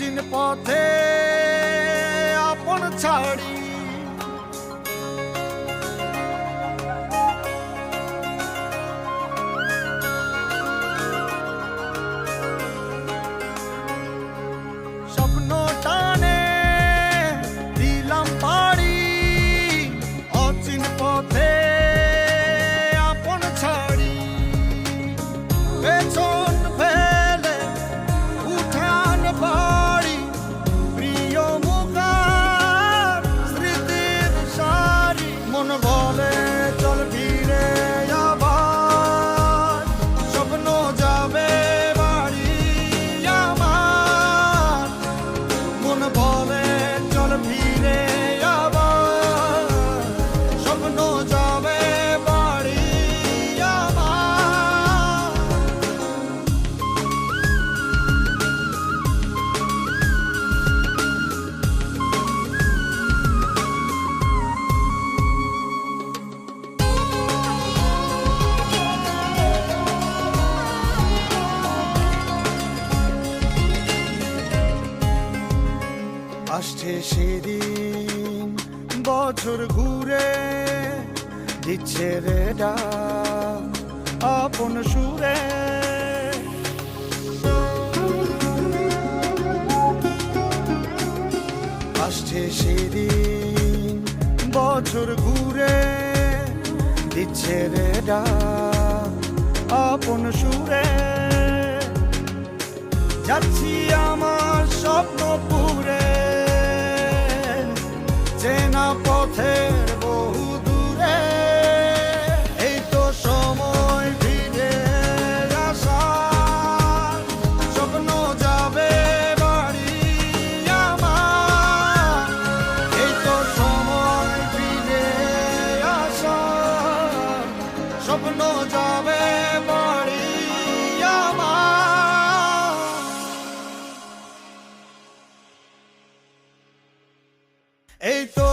অচিন পথে আপন ছাড়ি স্বপ্ন টানে দিলাম পাড়ি অচিন পথে আপন ছাড়ি পেছন ফেলে উঠান বাড়ি প্রিয় মুখার স্মৃতির সারি মন বলে চল ফিরে আবার স্বপ্ন যাবে বাড়ি আমার মন বলে চল ফিরে আবার স্বপ্ন যাবে বাড়ি আমার আসছে সেদিন বছর ঘুরে দিচ্ছে রে ডাক আপন সুরে আসছে সেদিন বছর ঘুরে দিচ্ছে রে ডাক আপন সুরে যাচ্ছি আমার স্বপ্ন পুরে চেনা পথের বহু দূরে এই তো সময় ফিরে আসার স্বপ্ন যাবে বাড়ি আমার এই তো সময় ফিরে আসার স্বপ্ন যাবে বাড়ি আমার এই তো